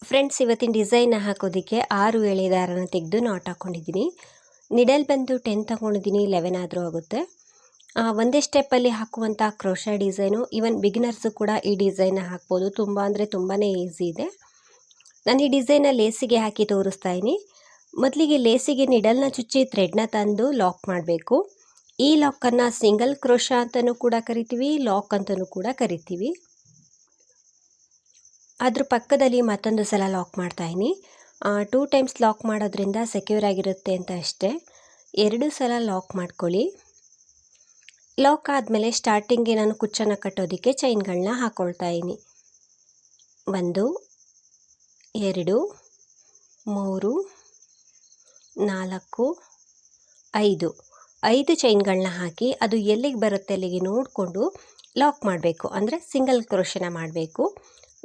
Friends, ಇವತ್ತಿನ design ಹಾಕೋದಕ್ಕೆ 6 ಎಳೆ ದಾರನ ತೆಗೆದು ನಾಟ್ ಹಾಕ್ಕೊಂಡಿದ್ದೀನಿ. ನಿಡಲ್ ಬಂದು 10 ತಗೊಂಡಿದ್ದೀನಿ, 11 ಆದರೂ ಆಗುತ್ತೆ. ಒಂದೇ ಸ್ಟೆಪ್ಪಲ್ಲಿ ಹಾಕುವಂಥ ಕ್ರೋಶಾ ಡಿಸೈನು. ಈವನ್ ಬಿಗಿನರ್ಸು ಕೂಡ ಈ ಡಿಸೈನ್ನ ಹಾಕ್ಬೋದು. ತುಂಬ ಅಂದರೆ ತುಂಬಾ ಈಸಿ ಇದೆ. ನಾನು ಈ ಡಿಸೈನ್ನ ಲೇಸಿಗೆ ಹಾಕಿ ತೋರಿಸ್ತಾ ಇದ್ದೀನಿ. ಮೊದಲಿಗೆ ಲೇಸಿಗೆ ನಿಡಲ್ನ ಚುಚ್ಚಿ ಥ್ರೆಡ್ನ ತಂದು ಲಾಕ್ ಮಾಡಬೇಕು. ಈ ಲಾಕನ್ನು ಸಿಂಗಲ್ ಕ್ರೋಶಾ ಅಂತಲೂ ಕೂಡ ಕರಿತೀವಿ, ಲಾಕ್ ಅಂತಲೂ ಕೂಡ ಕರಿತೀವಿ. ಅದ್ರ ಪಕ್ಕದಲ್ಲಿ ಮತ್ತೊಂದು ಸಲ ಲಾಕ್ ಮಾಡ್ತಾಯಿದ್ದೀನಿ. 2 ಟೈಮ್ಸ್ ಲಾಕ್ ಮಾಡೋದ್ರಿಂದ ಸೆಕ್ಯೂರ್ ಆಗಿರುತ್ತೆ ಅಂತ ಅಷ್ಟೇ. 2 ಸಲ ಲಾಕ್ ಮಾಡ್ಕೊಳ್ಳಿ. ಲಾಕ್ ಆದಮೇಲೆ ಸ್ಟಾರ್ಟಿಂಗ್ಗೆ ನಾನು ಕುಚ್ಚನ್ನು ಕಟ್ಟೋದಕ್ಕೆ ಚೈನ್ಗಳನ್ನ ಹಾಕ್ಕೊಳ್ತಾ ಇದ್ದೀನಿ. 1 2 3 4 5 ಚೈನ್ಗಳನ್ನ ಹಾಕಿ ಅದು ಎಲ್ಲಿಗೆ ಬರುತ್ತೆ ಅಲ್ಲಿಗೆ ನೋಡಿಕೊಂಡು ಲಾಕ್ ಮಾಡಬೇಕು. ಅಂದರೆ ಸಿಂಗಲ್ ಕ್ರೋಶನ ಮಾಡಬೇಕು.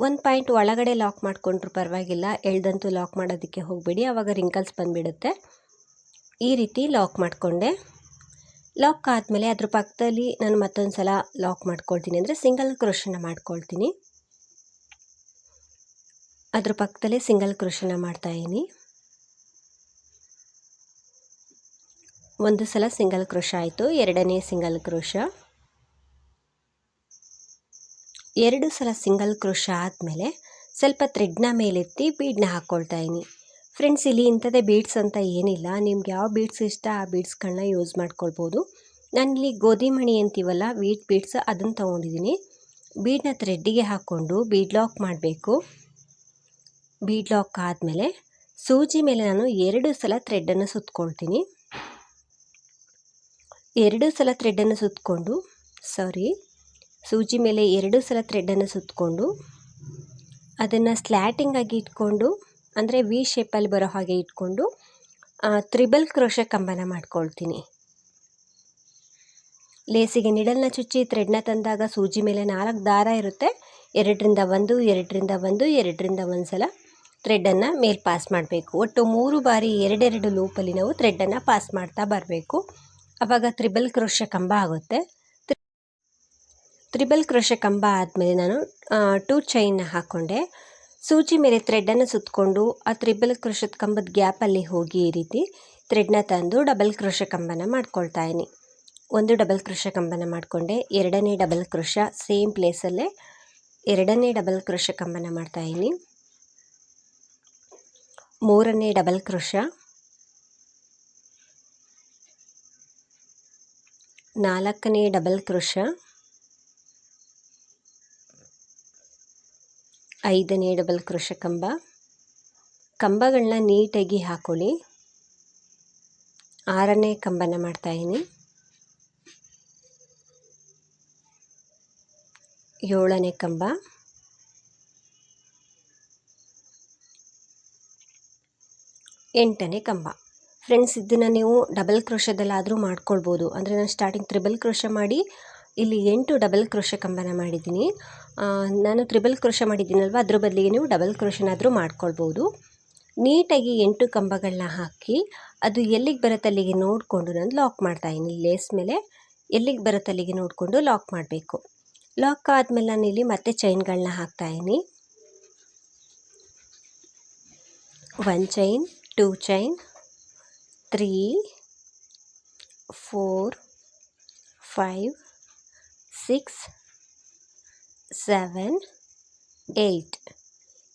1 ಪಾಯಿಂಟ್ ಒಳಗಡೆ ಲಾಕ್ ಮಾಡಿಕೊಂಡ್ರೂ ಪರವಾಗಿಲ್ಲ, ಎಳ್ದಂತೂ ಲಾಕ್ ಮಾಡೋದಕ್ಕೆ ಹೋಗಬೇಡಿ, ಆವಾಗ ರಿಂಕಲ್ಸ್ ಬಂದುಬಿಡುತ್ತೆ. ಈ ರೀತಿ ಲಾಕ್ ಮಾಡಿಕೊಂಡೆ. ಲಾಕ್ ಆದಮೇಲೆ ಅದ್ರ ಪಕ್ಕದಲ್ಲಿ ನಾನು ಮತ್ತೊಂದು ಸಲ ಲಾಕ್ ಮಾಡ್ಕೊಳ್ತೀನಿ, ಅಂದರೆ ಸಿಂಗಲ್ ಕ್ರೋಶನ ಮಾಡ್ಕೊಳ್ತೀನಿ. ಅದ್ರ ಪಕ್ಕದಲ್ಲೇ ಸಿಂಗಲ್ ಕ್ರೋಶನ ಮಾಡ್ತಾಯಿದ್ದೀನಿ. ಒಂದು ಸಲ ಸಿಂಗಲ್ ಕ್ರೋಶ ಆಯಿತು. ಎರಡನೇ ಸಿಂಗಲ್ ಕ್ರೋಶ. 2 ಸಲ ಸಿಂಗಲ್ ಕ್ರೋಶ ಆದಮೇಲೆ ಸ್ವಲ್ಪ ಥ್ರೆಡ್ನ ಮೇಲೆತ್ತಿ ಬೀಡನ್ನ ಹಾಕ್ಕೊಳ್ತಾ ಇದ್ದೀನಿ. ಫ್ರೆಂಡ್ಸ್, ಇಲ್ಲಿ ಇಂಥದ್ದೇ ಬೀಡ್ಸ್ ಅಂತ ಏನಿಲ್ಲ, ನಿಮ್ಗೆ ಯಾವ ಬೀಡ್ಸ್ ಇಷ್ಟ ಆ ಬೀಡ್ಸ್ಗಳನ್ನ ಯೂಸ್ ಮಾಡ್ಕೊಳ್ಬೋದು. ನಾನಿಲ್ಲಿ ಗೋಧಿ ಮಣಿ ಅಂತೀವಲ್ಲ, ವೀಟ್ ಬೀಡ್ಸ್, ಅದನ್ನು ತೊಗೊಂಡಿದ್ದೀನಿ. ಬೀಡನ್ನ ಥ್ರೆಡ್ಡಿಗೆ ಹಾಕ್ಕೊಂಡು ಬೀಡ್ ಲಾಕ್ ಮಾಡಬೇಕು. ಬೀಡ್ ಲಾಕ್ ಆದಮೇಲೆ ಸೂಜಿ ಮೇಲೆ ನಾನು 2 ಸಲ ಥ್ರೆಡ್ಡನ್ನು ಸುತ್ಕೊಳ್ತೀನಿ. 2 ಸಲ ಥ್ರೆಡ್ಡನ್ನು ಸುತ್ತಕೊಂಡು ಸೂಜಿ ಮೇಲೆ 2 ಸಲ ಥ್ರೆಡ್ಡನ್ನು ಸುತ್ತಕೊಂಡು ಅದನ್ನು ಸ್ಲ್ಯಾಟಿಂಗ್ ಆಗಿ ಇಟ್ಕೊಂಡು, ಅಂದರೆ ವಿ ಶೇಪಲ್ಲಿ ಬರೋ ಹಾಗೆ ಇಟ್ಕೊಂಡು ತ್ರಿಬಲ್ ಕ್ರೋಶ ಕಂಬನ ಮಾಡ್ಕೊಳ್ತೀನಿ. ಲೇಸಿಗೆ ನಿಡಲ್ನ ಚುಚ್ಚಿ ಥ್ರೆಡ್ನ ತಂದಾಗ ಸೂಜಿ ಮೇಲೆ 4 ದಾರ ಇರುತ್ತೆ. 2ರಿಂದ 1 2ರಿಂದ 1 2ರಿಂದ 1 ಸಲ ಥ್ರೆಡ್ಡನ್ನು ಮೇಲೆ ಪಾಸ್ ಮಾಡಬೇಕು. ಒಟ್ಟು 3 ಬಾರಿ 2 ಲೂಪಲ್ಲಿ ನಾವು ಥ್ರೆಡ್ಡನ್ನು ಪಾಸ್ ಮಾಡ್ತಾ ಬರಬೇಕು. ಆವಾಗ ತ್ರಿಬಲ್ ಕ್ರೋಶ ಕಂಬ ಆಗುತ್ತೆ. ತ್ರಿಬಲ್ ಕ್ರೋಶ ಕಂಬ ಆದಮೇಲೆ ನಾನು 2 ಚೈನ್ನ ಹಾಕ್ಕೊಂಡೆ. ಸೂಜಿ ಮೇಲೆ ಥ್ರೆಡ್ಡನ್ನು ಸುತ್ತಕೊಂಡು ಆ ತ್ರಿಬಲ್ ಕ್ರೋಶದ ಕಂಬದ ಗ್ಯಾಪಲ್ಲಿ ಹೋಗಿ ಈ ರೀತಿ ಥ್ರೆಡ್ನ ತಂದು ಡಬಲ್ ಕ್ರೋಶ ಕಂಬನ ಮಾಡ್ಕೊಳ್ತಾ ಇದ್ದೀನಿ. 1 ಡಬಲ್ ಕ್ರೋಶ ಕಂಬನ ಮಾಡಿಕೊಂಡೆ. 2ನೇ ಡಬಲ್ ಕ್ರೋಶ ಸೇಮ್ ಪ್ಲೇಸಲ್ಲೇ 2ನೇ ಡಬಲ್ ಕ್ರೋಶ ಕಂಬನ ಮಾಡ್ತಾಯಿದ್ದೀನಿ. 3ನೇ ಡಬಲ್ ಕ್ರೋಶ, 4ನೇ ಡಬಲ್ ಕ್ರೋಶ, 5ನೇ ಡಬಲ್ ಕ್ರೋಶ ಕಂಬಗಳನ್ನ ನೀಟಾಗಿ ಹಾಕೊಳ್ಳಿ. 6ನೇ ಕಂಬನ ಮಾಡ್ತಾಯಿದ್ದೀನಿ. 7ನೇ ಕಂಬ, 8ನೇ ಕಂಬ. ಫ್ರೆಂಡ್ಸ್, ಇದನ್ನು ನೀವು ಡಬಲ್ ಕ್ರೋಶದಲ್ಲಾದರೂ ಮಾಡ್ಕೊಳ್ಬೋದು. ಅಂದರೆ ನಾನು ಸ್ಟಾರ್ಟಿಂಗ್ ತ್ರಿಬಲ್ ಕ್ರೋಶ ಮಾಡಿ ಇಲ್ಲಿ 8 ಡಬಲ್ ಕ್ರೋಶ ಕಂಬನ ಮಾಡಿದ್ದೀನಿ. ನಾನು ತ್ರಿಬಲ್ ಕ್ರೋಶ ಮಾಡಿದ್ದೀನಲ್ವ, ಅದ್ರ ಬದಲಿಗೆ ನೀವು ಡಬಲ್ ಕ್ರೋಶನಾದರೂ ಮಾಡ್ಕೊಳ್ಬೋದು. ನೀಟಾಗಿ 8 ಕಂಬಗಳನ್ನ ಹಾಕಿ ಅದು ಎಲ್ಲಿಗೆ ಬರುತ್ತೆ ಅಲ್ಲಿಗೆ ನೋಡಿಕೊಂಡು ನಾನು ಲಾಕ್ ಮಾಡ್ತಾಯಿದ್ದೀನಿ. ಲೇಸ್ ಮೇಲೆ ಎಲ್ಲಿಗೆ ಬರುತ್ತೆ ಅಲ್ಲಿಗೆ ನೋಡಿಕೊಂಡು ಲಾಕ್ ಮಾಡಬೇಕು. ಲಾಕ್ ಆದಮೇಲೆ ನಾನು ಇಲ್ಲಿ ಮತ್ತೆ ಚೈನ್ಗಳನ್ನ ಹಾಕ್ತಾಯಿದ್ದೀನಿ. 1 ಚೈನ್, 2 ಚೈನ್, 3 4 5 6 7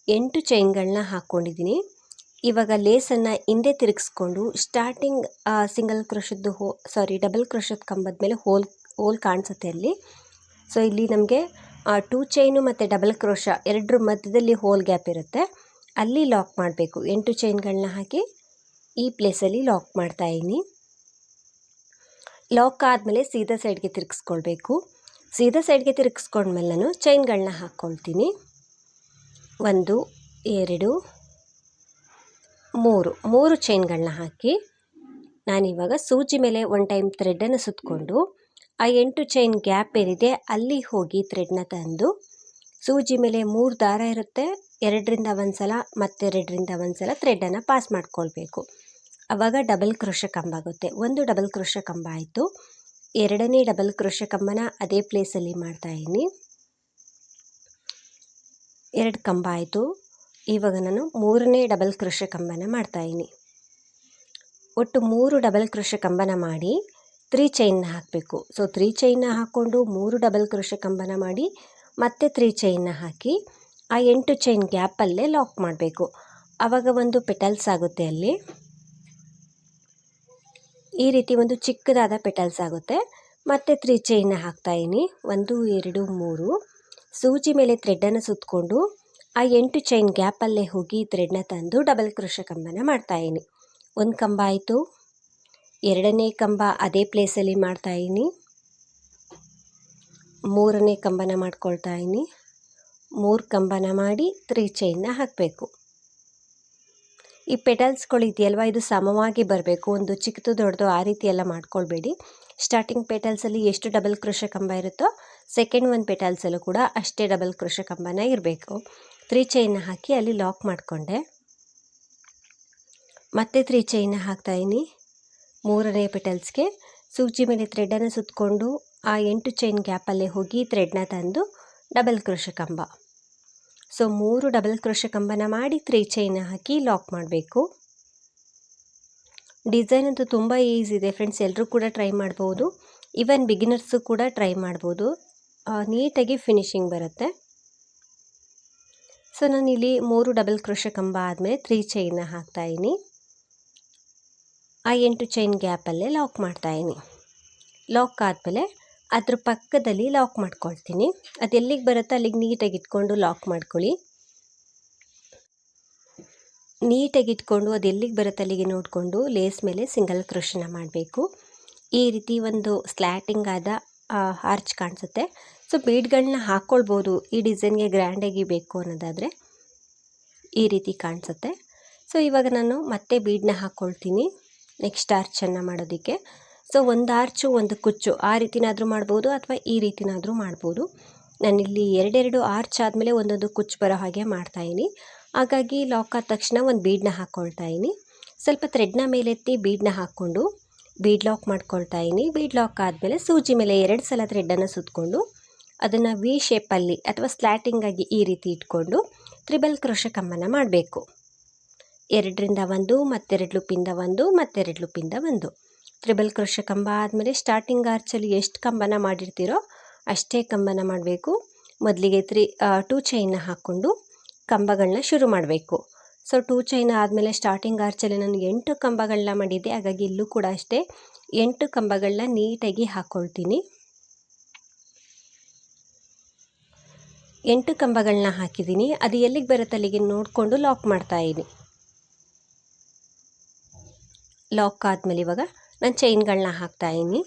8 ಚೈನ್ಗಳನ್ನ ಹಾಕ್ಕೊಂಡಿದ್ದೀನಿ. ಇವಾಗ ಲೇಸನ್ನು ಹಿಂದೆ ತಿರುಗಿಸ್ಕೊಂಡು ಸ್ಟಾರ್ಟಿಂಗ್ ಸಿಂಗಲ್ ಕ್ರೋಶದ್ದು ಡಬಲ್ ಕ್ರೋಶದ ಕಂಬದ ಮೇಲೆ ಹೋಲ್ ಕಾಣಿಸುತ್ತೆ ಅಲ್ಲಿ. ಸೊ ಇಲ್ಲಿ ನಮಗೆ 2 ಚೈನು ಮತ್ತು ಡಬಲ್ ಕ್ರೋಶ ಎರಡರ ಮಧ್ಯದಲ್ಲಿ ಹೋಲ್ ಗ್ಯಾಪ್ ಇರುತ್ತೆ, ಅಲ್ಲಿ ಲಾಕ್ ಮಾಡಬೇಕು. 8 ಚೈನ್ಗಳನ್ನ ಹಾಕಿ ಈ ಪ್ಲೇಸಲ್ಲಿ ಲಾಕ್ ಮಾಡ್ತಾಯಿದ್ದೀನಿ. ಲಾಕ್ ಆದಮೇಲೆ ಸೀದಾ ಸೈಡ್ಗೆ ತಿರುಗಿಸ್ಕೊಳ್ಬೇಕು. ಸೀದಾ ಸೈಡ್ಗೆ ತಿರುಗಿಸ್ಕೊಂಡ್ಮೇಲೆ ನಾನು ಚೈನ್ಗಳನ್ನ ಹಾಕ್ಕೊಳ್ತೀನಿ. 1 2 3 ಚೈನ್ಗಳನ್ನ ಹಾಕಿ ನಾನಿವಾಗ ಸೂಜಿ ಮೇಲೆ 1 ಟೈಮ್ ಥ್ರೆಡ್ಡನ್ನು ಸುತ್ತಕೊಂಡು ಆ 8 ಚೈನ್ ಗ್ಯಾಪ್ ಏನಿದೆ ಅಲ್ಲಿ ಹೋಗಿ ಥ್ರೆಡ್ನ ತಂದು ಸೂಜಿ ಮೇಲೆ 3 ದಾರ ಇರುತ್ತೆ, 2ರಿಂದ 1 ಸಲ ಮತ್ತು 2ರಿಂದ 1 ಸಲ ಥ್ರೆಡ್ಡನ್ನು ಪಾಸ್ ಮಾಡ್ಕೊಳ್ಬೇಕು. ಆವಾಗ ಡಬಲ್ ಕ್ರೋಶ ಕಂಬ ಆಗುತ್ತೆ. 1 ಡಬಲ್ ಕ್ರೋಶ ಕಂಬ ಆಯಿತು. 2ನೇ ಡಬಲ್ ಕ್ರೋಶ ಕಂಬನ ಅದೇ ಪ್ಲೇಸಲ್ಲಿ ಮಾಡ್ತಾಯಿದ್ದೀನಿ. 2 ಕಂಬ ಆಯಿತು. ಇವಾಗ ನಾನು 3ನೇ ಡಬಲ್ ಕ್ರೋಶೆ ಕಂಬನ ಮಾಡ್ತಾಯಿದ್ದೀನಿ. ಒಟ್ಟು 3 ಡಬಲ್ ಕ್ರೋಶೆ ಕಂಬನ ಮಾಡಿ 3 ಚೈನ್ನ ಹಾಕಬೇಕು. ಸೊ 3 ಚೈನ್ನ ಹಾಕ್ಕೊಂಡು 3 ಡಬಲ್ ಕ್ರೋಶೆ ಕಂಬನ ಮಾಡಿ ಮತ್ತೆ 3 ಚೈನ್ನ ಹಾಕಿ ಆ 8 ಚೈನ್ ಗ್ಯಾಪಲ್ಲೇ ಲಾಕ್ ಮಾಡಬೇಕು. ಆವಾಗ ಒಂದು ಪೆಟಲ್ಸ್ ಆಗುತ್ತೆ, ಅಲ್ಲಿ ಈ ರೀತಿ ಒಂದು ಚಿಕ್ಕದಾದ ಪೆಟಲ್ಸ್ ಆಗುತ್ತೆ. ಮತ್ತೆ 3 ಚೈನ್ನ ಹಾಕ್ತಾಯಿದ್ದೀನಿ. 1 2 3 ಸೂಜಿ ಮೇಲೆ ಥ್ರೆಡ್ಡನ್ನು ಸುತ್ತಕೊಂಡು ಆ 8 ಚೈನ್ ಗ್ಯಾಪಲ್ಲೇ ಹೋಗಿ ಥ್ರೆಡ್ನ ತಂದು ಡಬಲ್ ಕ್ರೋಶೆ ಕಂಬನ ಮಾಡ್ತಾಯಿದ್ದೀನಿ. ಒಂದು ಕಂಬ ಆಯಿತು. 2ನೇ ಕಂಬ ಅದೇ ಪ್ಲೇಸಲ್ಲಿ ಮಾಡ್ತಾಯಿದ್ದೀನಿ. 3ನೇ ಕಂಬನ ಮಾಡ್ಕೊಳ್ತಾ ಇದ್ದೀನಿ. 3 ಕಂಬನ ಮಾಡಿ 3 ಚೈನ್ನ ಹಾಕಬೇಕು. ಈ ಪೆಟಲ್ಸ್ಗಳು ಇದೆಯಲ್ವ, ಇದು ಸಮವಾಗಿ ಬರಬೇಕು. ಒಂದು ಚಿಕ್ಕದು ದೊಡ್ಡದು ಆ ರೀತಿ ಎಲ್ಲ ಮಾಡ್ಕೊಳ್ಬೇಡಿ. ಸ್ಟಾರ್ಟಿಂಗ್ ಪೆಟಲ್ಸಲ್ಲಿ ಎಷ್ಟು ಡಬಲ್ ಕ್ರೋಶೆ ಕಂಬ ಇರುತ್ತೋ ಸೆಕೆಂಡ್ ಒಂದು ಪೆಟಲ್ಸಲ್ಲೂ ಕೂಡ ಅಷ್ಟೇ ಡಬಲ್ ಕ್ರೋಶೆ ಕಂಬನ ಇರಬೇಕು. 3 ಚೈನ್ನ ಹಾಕಿ ಅಲ್ಲಿ ಲಾಕ್ ಮಾಡಿಕೊಂಡೆ. ಮತ್ತೆ 3 ಚೈನ್ನ ಹಾಕ್ತಾಯಿದ್ದೀನಿ. 3ನೇ ಪೆಟಲ್ಸ್ಗೆ ಸೂಜಿ ಮೇಲೆ ಥ್ರೆಡನ್ನು ಸುತ್ತಕೊಂಡು ಆ 8 ಚೈನ್ ಗ್ಯಾಪಲ್ಲೇ ಹೋಗಿ ಥ್ರೆಡ್ನ ತಂದು ಡಬಲ್ ಕ್ರೋಶೆ ಕಂಬ. ಸೊ 3 ಡಬಲ್ ಕ್ರೋಶೆ ಕಂಬನ ಮಾಡಿ 3 ಚೈನ್ನ ಹಾಕಿ ಲಾಕ್ ಮಾಡಬೇಕು. ಡಿಸೈನ್ ಅಂತೂ ತುಂಬ ಈಸಿ ಇದೆ ಫ್ರೆಂಡ್ಸ್, ಎಲ್ಲರೂ ಕೂಡ ಟ್ರೈ ಮಾಡ್ಬೋದು. ಈವನ್ ಬಿಗಿನರ್ಸು ಕೂಡ ಟ್ರೈ ಮಾಡ್ಬೋದು. ನೀಟಾಗಿ ಫಿನಿಶಿಂಗ್ ಬರುತ್ತೆ. ಸೊ ನಾನಿಲ್ಲಿ 3 ಡಬಲ್ ಕ್ರೋಶೆ ಕಂಬ ಆದಮೇಲೆ 3 ಚೈನ್ನ ಹಾಕ್ತಾಯಿದ್ದೀನಿ. ಆ 8 ಚೈನ್ ಗ್ಯಾಪಲ್ಲೇ ಲಾಕ್ ಮಾಡ್ತಾಯಿದ್ದೀನಿ. ಲಾಕ್ ಆದಮೇಲೆ ಅದ್ರ ಪಕ್ಕದಲ್ಲಿ ಲಾಕ್ ಮಾಡ್ಕೊಳ್ತೀನಿ. ಅದು ಎಲ್ಲಿಗೆ ಬರುತ್ತೋ ಅಲ್ಲಿಗೆ ನೀಟಾಗಿ ಇಟ್ಕೊಂಡು ಲಾಕ್ ಮಾಡ್ಕೊಳ್ಳಿ. ನೀಟಾಗಿ ಇಟ್ಕೊಂಡು ಅದು ಎಲ್ಲಿಗೆ ಬರುತ್ತೆ ಅಲ್ಲಿಗೆ ನೋಡಿಕೊಂಡು ಲೇಸ್ ಮೇಲೆ ಸಿಂಗಲ್ ಕ್ರೋಶನ ಮಾಡಬೇಕು. ಈ ರೀತಿ ಒಂದು ಸ್ಲ್ಯಾಟಿಂಗ್ ಆದ ಆರ್ಚ್ ಕಾಣಿಸುತ್ತೆ. ಸೊ ಬೀಡ್ಗಳನ್ನ ಹಾಕ್ಕೊಳ್ಬೋದು. ಈ ಡಿಸೈನ್ಗೆ ಗ್ರ್ಯಾಂಡಾಗಿ ಬೇಕು ಅನ್ನೋದಾದರೆ ಈ ರೀತಿ ಕಾಣಿಸುತ್ತೆ. ಸೊ ಇವಾಗ ನಾನು ಮತ್ತೆ ಬೀಡನ್ನ ಹಾಕ್ಕೊಳ್ತೀನಿ ನೆಕ್ಸ್ಟ್ ಆರ್ಚನ್ನು ಮಾಡೋದಕ್ಕೆ. ಸೊ ಒಂದು ಆರ್ಚು ಒಂದು ಕುಚ್ಚು ಆ ರೀತಿನಾದರೂ ಮಾಡ್ಬೋದು ಅಥವಾ ಈ ರೀತಿನಾದರೂ ಮಾಡ್ಬೋದು. ನಾನಿಲ್ಲಿ 2 ಆರ್ಚ್ ಆದಮೇಲೆ ಒಂದೊಂದು ಕುಚ್ಚು ಬರೋ ಹಾಗೆ ಮಾಡ್ತಾಯಿದ್ದೀನಿ. ಹಾಗಾಗಿ ಲಾಕ್ ಆದ ತಕ್ಷಣ ಒಂದು ಬೀಡನ್ನ ಹಾಕ್ಕೊಳ್ತಾಯಿದ್ದೀನಿ. ಸ್ವಲ್ಪ ಥ್ರೆಡ್ನ ಮೇಲೆತ್ತಿ ಬೀಡನ್ನ ಹಾಕ್ಕೊಂಡು ಬೀಡ್ ಲಾಕ್ ಮಾಡ್ಕೊಳ್ತಾಯಿದ್ದೀನಿ. ಬೀಡ್ ಲಾಕ್ ಆದಮೇಲೆ ಸೂಜಿ ಮೇಲೆ 2 ಸಲ ಥ್ರೆಡ್ಡನ್ನು ಸುತ್ತಕೊಂಡು ಅದನ್ನು ವಿ ಶೇಪಲ್ಲಿ ಅಥವಾ ಸ್ಲ್ಯಾಟಿಂಗ್ ಆಗಿ ಈ ರೀತಿ ಇಟ್ಕೊಂಡು ತ್ರಿಬಲ್ ಕ್ರೋಶೆ ಕಂಬನ ಮಾಡಬೇಕು. 2ರಿಂದ 1 ಮತ್ತೆರಡು ಲೂಪಿಂದ 1 ಮತ್ತೆರಡು ಲೂಪಿಂದ 1 ತ್ರಿಬಲ್ ಕ್ರೋಶೆ ಕಂಬ ಆದಮೇಲೆ ಸ್ಟಾರ್ಟಿಂಗ್ ಆರ್ಚಲ್ಲಿ ಎಷ್ಟು ಕಂಬನ ಮಾಡಿರ್ತೀರೋ ಅಷ್ಟೇ ಕಂಬನ ಮಾಡಬೇಕು. ಮೊದಲಿಗೆ 2 ಚೈನ್ನ ಹಾಕ್ಕೊಂಡು ಕಂಬಗಳನ್ನ ಶುರು ಮಾಡಬೇಕು. ಸೊ 2 ಚೈನ್ ಆದಮೇಲೆ ಸ್ಟಾರ್ಟಿಂಗ್ ಆರ್ಚಲ್ಲಿ ನಾನು 8 ಕಂಬಗಳನ್ನ ಮಾಡಿದ್ದೆ. ಹಾಗಾಗಿ ಇಲ್ಲೂ ಕೂಡ ಅಷ್ಟೇ 8 ಕಂಬಗಳನ್ನ ನೀಟಾಗಿ ಹಾಕ್ಕೊಳ್ತೀನಿ. 8 ಕಂಬಗಳನ್ನ ಹಾಕಿದ್ದೀನಿ. ಅದು ಎಲ್ಲಿಗೆ ಬರುತ್ತೆ ಅಲ್ಲಿಗೆ ನೋಡಿಕೊಂಡು ಲಾಕ್ ಮಾಡ್ತಾಯಿದ್ದೀನಿ. ಲಾಕ್ ಆದಮೇಲೆ ಇವಾಗ ನಾನು ಚೈನ್ಗಳನ್ನ ಹಾಕ್ತಾಯಿದ್ದೀನಿ.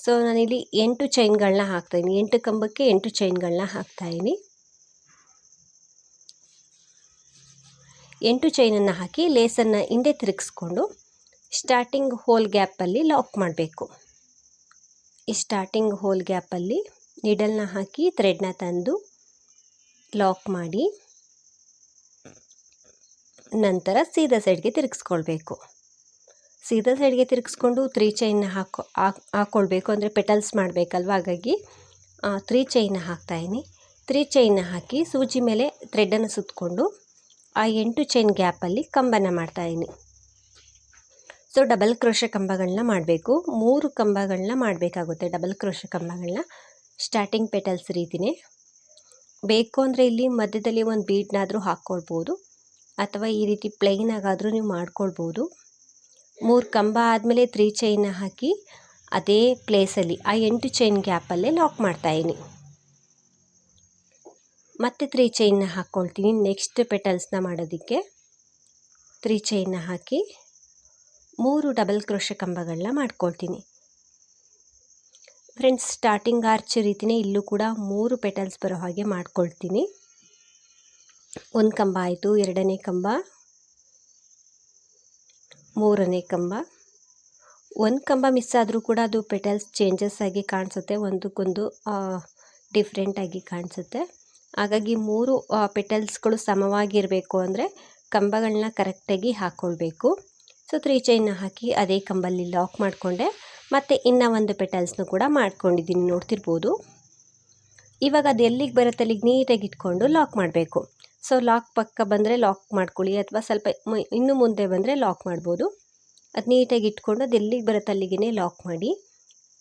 ಸೊ ನಾನಿಲ್ಲಿ 8 ಚೈನ್ಗಳನ್ನ ಹಾಕ್ತಾಯಿದ್ದೀನಿ. 8 ಕಂಬಕ್ಕೆ 8 ಚೈನ್ಗಳನ್ನ ಹಾಕ್ತಾಯಿದ್ದೀನಿ. 8 ಚೈನನ್ನು ಹಾಕಿ ಲೇಸನ್ನು ಹಿಂದೆ ತಿರುಗಿಸ್ಕೊಂಡು ಸ್ಟಾರ್ಟಿಂಗ್ ಹೋಲ್ ಗ್ಯಾಪಲ್ಲಿ ಲಾಕ್ ಮಾಡಬೇಕು. ಈ ಸ್ಟಾರ್ಟಿಂಗ್ ಹೋಲ್ ಗ್ಯಾಪಲ್ಲಿ ನೀಡಲ್ನ ಹಾಕಿ ಥ್ರೆಡ್ನ ತಂದು ಲಾಕ್ ಮಾಡಿ ನಂತರ ಸೀದಾ ಸೈಡ್ಗೆ ತಿರುಗಿಸ್ಕೊಳ್ಬೇಕು. ಸೀದಾ ಸೈಡ್ಗೆ ತಿರುಗಿಸ್ಕೊಂಡು 3 ಚೈನ್ನ ಹಾಕ್ಕೊಳ್ಬೇಕು. ಅಂದರೆ ಪೆಟಲ್ಸ್ ಮಾಡಬೇಕಲ್ವ, ಹಾಗಾಗಿ 3 ಚೈನ್ನ ಹಾಕ್ತಾಯಿದ್ದೀನಿ. 3 ಚೈನ್ನ ಹಾಕಿ ಸೂಜಿ ಮೇಲೆ ಥ್ರೆಡ್ಡನ್ನು ಸುತ್ತಕೊಂಡು ಆ 8 ಚೈನ್ ಗ್ಯಾಪಲ್ಲಿ ಕಂಬನ ಮಾಡ್ತಾಯಿದ್ದೀನಿ. ಸೊ ಡಬಲ್ ಕ್ರೋಶೆ ಕಂಬಗಳನ್ನ ಮಾಡಬೇಕು. 3 ಕಂಬಗಳನ್ನ ಮಾಡಬೇಕಾಗುತ್ತೆ ಡಬಲ್ ಕ್ರೋಶೆ ಕಂಬಗಳನ್ನ. ಸ್ಟಾರ್ಟಿಂಗ್ ಪೆಟಲ್ಸ್ ರೀತಿಯೇ ಬೇಕು ಅಂದರೆ ಇಲ್ಲಿ ಮಧ್ಯದಲ್ಲಿ ಒಂದು ಬೀಡ್ನಾದರೂ ಹಾಕ್ಕೊಳ್ಬೋದು ಅಥವಾ ಈ ರೀತಿ ಪ್ಲೈನ್ ಆಗಾದರೂ ನೀವು ಮಾಡ್ಕೊಳ್ಬೋದು. 3 ಕಂಬ ಆದಮೇಲೆ 3 ಚೈನ್ನ ಹಾಕಿ ಅದೇ ಪ್ಲೇಸಲ್ಲಿ ಆ 8 ಚೈನ್ ಗ್ಯಾಪಲ್ಲೇ ಲಾಕ್ ಮಾಡ್ತಾಯಿದ್ದೀನಿ. ಮತ್ತೆ 3 ಚೈನ್ನ ಹಾಕ್ಕೊಳ್ತೀನಿ ನೆಕ್ಸ್ಟ್ ಪೆಟಲ್ಸ್ನ ಮಾಡೋದಕ್ಕೆ. 3 ಚೈನ್ನ ಹಾಕಿ 3 ಡಬಲ್ ಕ್ರೋಶೆ ಕಂಬಗಳನ್ನ ಮಾಡ್ಕೊಳ್ತೀನಿ. ಫ್ರೆಂಡ್ಸ್ ಸ್ಟಾರ್ಟಿಂಗ್ ಆರ್ಚ್ ರೀತಿಯೇ ಇಲ್ಲೂ ಕೂಡ 3 ಪೆಟಲ್ಸ್ ಬರೋ ಹಾಗೆ ಮಾಡ್ಕೊಳ್ತೀನಿ. 1 ಕಂಬ ಆಯಿತು, 2ನೇ ಕಂಬ, 3ನೇ ಕಂಬ. 1 ಕಂಬ ಮಿಸ್ ಆದರೂ ಕೂಡ ಅದು ಪೆಟಲ್ಸ್ ಚೇಂಜಸ್ ಆಗಿ ಕಾಣಿಸುತ್ತೆ, ಒಂದಕ್ಕೊಂದು ಡಿಫ್ರೆಂಟಾಗಿ ಕಾಣಿಸುತ್ತೆ. ಹಾಗಾಗಿ 3 ಪೆಟಲ್ಸ್ಗಳು ಸಮವಾಗಿರಬೇಕು ಅಂದರೆ ಕಂಬಗಳನ್ನ ಕರೆಕ್ಟಾಗಿ ಹಾಕ್ಕೊಳ್ಬೇಕು. ಸೊ 3 ಚೈನ್ನ ಹಾಕಿ ಅದೇ ಕಂಬಲ್ಲಿ ಲಾಕ್ ಮಾಡಿಕೊಂಡೆ. ಮತ್ತು ಇನ್ನೂ ಒಂದು ಪೆಟಲ್ಸ್ನು ಕೂಡ ಮಾಡ್ಕೊಂಡಿದ್ದೀನಿ, ನೋಡ್ತಿರ್ಬೋದು. ಇವಾಗ ಅದು ಎಲ್ಲಿಗೆ ಬರುತ್ತೆ ಅಲ್ಲಿಗೆ ನೀಟಾಗಿ ಇಟ್ಕೊಂಡು ಲಾಕ್ ಮಾಡಬೇಕು. ಸೊ ಲಾಕ್ ಪಕ್ಕ ಬಂದರೆ ಲಾಕ್ ಮಾಡ್ಕೊಳ್ಳಿ, ಅಥವಾ ಸ್ವಲ್ಪ ಇನ್ನು ಮುಂದೆ ಬಂದರೆ ಲಾಕ್ ಮಾಡ್ಬೋದು. ಅದು ನೀಟಾಗಿ ಇಟ್ಕೊಂಡು ಅದು ಎಲ್ಲಿಗೆ ಬರುತ್ತೆ ಅಲ್ಲಿಗೆ ಲಾಕ್ ಮಾಡಿ.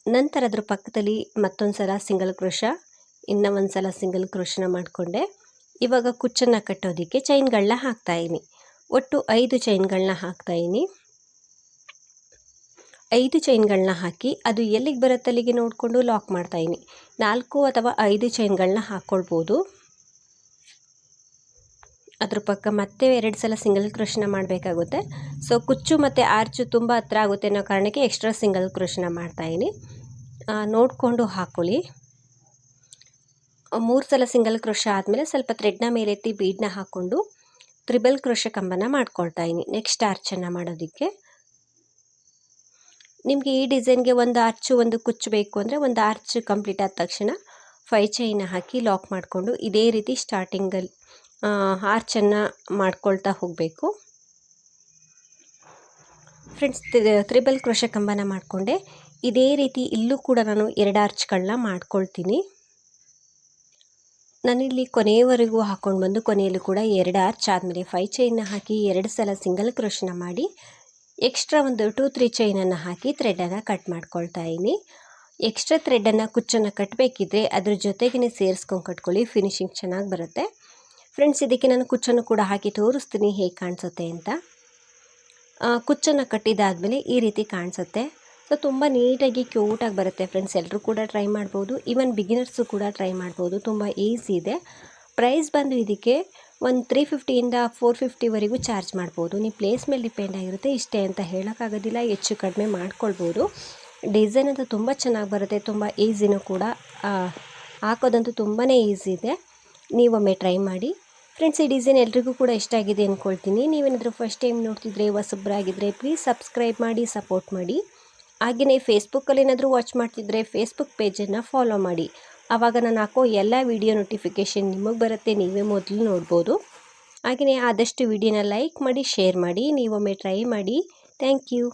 ನಂತರ ಅದ್ರ ಪಕ್ಕದಲ್ಲಿ ಮತ್ತೊಂದು ಸಲ ಸಿಂಗಲ್ ಕ್ರೋಶ, ಇನ್ನೂ ಒಂದು ಸಲ ಸಿಂಗಲ್ ಕ್ರೋಶನ ಮಾಡಿಕೊಂಡೆ. ಇವಾಗ ಕುಚ್ಚನ್ನು ಕಟ್ಟೋದಕ್ಕೆ ಚೈನ್ಗಳನ್ನ ಹಾಕ್ತಾಯಿನಿ. ಒಟ್ಟು 5 ಚೈನ್ಗಳನ್ನ ಹಾಕ್ತಾಯಿನಿ. 5 ಚೈನ್ಗಳನ್ನ ಹಾಕಿ ಅದು ಎಲ್ಲಿಗೆ ಬರುತ್ತೆ ಅಲ್ಲಿಗೆ ನೋಡಿಕೊಂಡು ಲಾಕ್ ಮಾಡ್ತಾಯಿನಿ. 4 ಅಥವಾ 5 ಚೈನ್ಗಳನ್ನ ಹಾಕ್ಕೊಳ್ಬೋದು. ಅದ್ರ ಪಕ್ಕ ಮತ್ತೆ 2 ಸಲ ಸಿಂಗಲ್ ಕ್ರೋಶನ ಮಾಡಬೇಕಾಗುತ್ತೆ. ಸೊ ಕುಚ್ಚು ಮತ್ತು ಆರ್ಚು ತುಂಬ ಹತ್ರ ಆಗುತ್ತೆ ಅನ್ನೋ ಕಾರಣಕ್ಕೆ ಎಕ್ಸ್ಟ್ರಾ ಸಿಂಗಲ್ ಕ್ರೋಶನ ಮಾಡ್ತಾಯಿನಿ. ನೋಡಿಕೊಂಡು ಹಾಕ್ಕೊಳ್ಳಿ. 3 ಸಲ ಸಿಂಗಲ್ ಕ್ರೋಶ ಆದಮೇಲೆ ಸ್ವಲ್ಪ ಥ್ರೆಡ್ನ ಮೇಲೆತ್ತಿ ಬೀಡನ್ನ ಹಾಕ್ಕೊಂಡು ತ್ರಿಬಲ್ ಕ್ರೋಶ ಕಂಬನ ಮಾಡ್ಕೊಳ್ತಾಯಿನಿ ನೆಕ್ಸ್ಟ್ ಆರ್ಚನ್ನು ಮಾಡೋದಕ್ಕೆ. ನಿಮಗೆ ಈ ಡಿಸೈನ್ಗೆ ಒಂದು ಆರ್ಚು ಒಂದು ಕುಚ್ಚು ಬೇಕು ಅಂದರೆ ಒಂದು ಆರ್ಚ್ ಕಂಪ್ಲೀಟ್ ಆದ ತಕ್ಷಣ 5 ಚೈನ ಹಾಕಿ ಲಾಕ್ ಮಾಡಿಕೊಂಡು ಇದೇ ರೀತಿ ಸ್ಟಾರ್ಟಿಂಗಲ್ಲಿ ಆರ್ಚನ್ನು ಮಾಡ್ಕೊಳ್ತಾ ಹೋಗಬೇಕು. ಫ್ರೆಂಡ್ಸ್, ತ್ರಿಬಲ್ ಕ್ರೋಶ ಕಂಬನ ಮಾಡಿಕೊಂಡೆ. ಇದೇ ರೀತಿ ಇಲ್ಲೂ ಕೂಡ ನಾನು 2 ಆರ್ಚ್ಗಳನ್ನ ಮಾಡ್ಕೊಳ್ತೀನಿ. ನಾನಿಲ್ಲಿ ಕೊನೆಯವರೆಗೂ ಹಾಕ್ಕೊಂಡು ಬಂದು ಕೊನೆಯಲ್ಲೂ ಕೂಡ 2 ಆರ್ಚ್ ಆದಮೇಲೆ 5 ಚೈನ್ನ ಹಾಕಿ 2 ಸಲ ಸಿಂಗಲ್ ಕ್ರೋಶನ ಮಾಡಿ ಎಕ್ಸ್ಟ್ರಾ ಒಂದು 2-3 ಚೈನನ್ನು ಹಾಕಿ ಥ್ರೆಡನ್ನು ಕಟ್ ಮಾಡ್ಕೊಳ್ತಾ ಇದ್ದೀನಿ. ಎಕ್ಸ್ಟ್ರಾ ಥ್ರೆಡನ್ನು ಕುಚ್ಚನ್ನು ಕಟ್ಟಬೇಕಿದ್ರೆ ಅದ್ರ ಜೊತೆಗೇ ಸೇರಿಸ್ಕೊಂಡು ಕಟ್ಕೊಳ್ಳಿ, ಫಿನಿಶಿಂಗ್ ಚೆನ್ನಾಗಿ ಬರುತ್ತೆ. ಫ್ರೆಂಡ್ಸ್, ಇದಕ್ಕೆ ನಾನು ಕುಚ್ಚನ್ನು ಕೂಡ ಹಾಕಿ ತೋರಿಸ್ತೀನಿ ಹೇಗೆ ಕಾಣಿಸುತ್ತೆ ಅಂತ. ಕುಚ್ಚನ್ನು ಕಟ್ಟಿದಾದಮೇಲೆ ಈ ರೀತಿ ಕಾಣಿಸುತ್ತೆ. ಸೊ ತುಂಬ ನೀಟಾಗಿ ಕ್ಯೂಟಾಗಿ ಬರುತ್ತೆ ಫ್ರೆಂಡ್ಸ್. ಎಲ್ಲರೂ ಕೂಡ ಟ್ರೈ ಮಾಡ್ಬೋದು, ಈವನ್ ಬಿಗಿನರ್ಸು ಕೂಡ ಟ್ರೈ ಮಾಡ್ಬೋದು. ತುಂಬ ಈಸಿ ಇದೆ. ಪ್ರೈಸ್ ಬಂದು ಇದಕ್ಕೆ ಒಂದು 350ಇಂದ 450ವರೆಗೂ ಚಾರ್ಜ್ ಮಾಡ್ಬೋದು. ನೀವು ಪ್ಲೇಸ್ ಮೇಲೆ ಡಿಪೆಂಡ್ ಆಗಿರುತ್ತೆ. ಇಷ್ಟೇ ಅಂತ ಹೇಳೋಕ್ಕಾಗೋದಿಲ್ಲ, ಹೆಚ್ಚು ಕಡಿಮೆ ಮಾಡ್ಕೊಳ್ಬೋದು. ಡಿಸೈನ್ ಅಂತೂ ತುಂಬ ಚೆನ್ನಾಗಿ ಬರುತ್ತೆ, ತುಂಬ ಈಸಿನೂ ಕೂಡ. ಹಾಕೋದಂತೂ ತುಂಬಾ ಈಸಿ ಇದೆ. ನೀವೊಮ್ಮೆ ಟ್ರೈ ಮಾಡಿ. ಫ್ರೆಂಡ್ಸ್, ಈ ಡಿಸೈನ್ ಎಲ್ರಿಗೂ ಕೂಡ ಇಷ್ಟ ಆಗಿದೆ ಅಂದ್ಕೊಳ್ತೀನಿ. ನೀವೇನಾದರೂ ಫಸ್ಟ್ ಟೈಮ್ ನೋಡ್ತಿದ್ರೆ ಹೊಸಬ್ರಾಗಿದ್ದರೆ ಪ್ಲೀಸ್ ಸಬ್ಸ್ಕ್ರೈಬ್ ಮಾಡಿ, ಸಪೋರ್ಟ್ ಮಾಡಿ. ಹಾಗೆಯೇ ಫೇಸ್ಬುಕ್ಕಲ್ಲಿ ಏನಾದರೂ ವಾಚ್ ಮಾಡ್ತಿದ್ರೆ ಫೇಸ್ಬುಕ್ ಪೇಜನ್ನು ಫಾಲೋ ಮಾಡಿ. ಆವಾಗ ನಾನು ಹಾಕೋ ಎಲ್ಲ ವಿಡಿಯೋ ನೋಟಿಫಿಕೇಷನ್ ನಿಮಗೆ ಬರುತ್ತೆ, ನೀವೇ ಮೊದಲು ನೋಡ್ಬೋದು. ಹಾಗೆಯೇ ಆದಷ್ಟು ವಿಡಿಯೋನ ಲೈಕ್ ಮಾಡಿ, ಶೇರ್ ಮಾಡಿ. ನೀವೊಮ್ಮೆ ಟ್ರೈ ಮಾಡಿ. Thank you.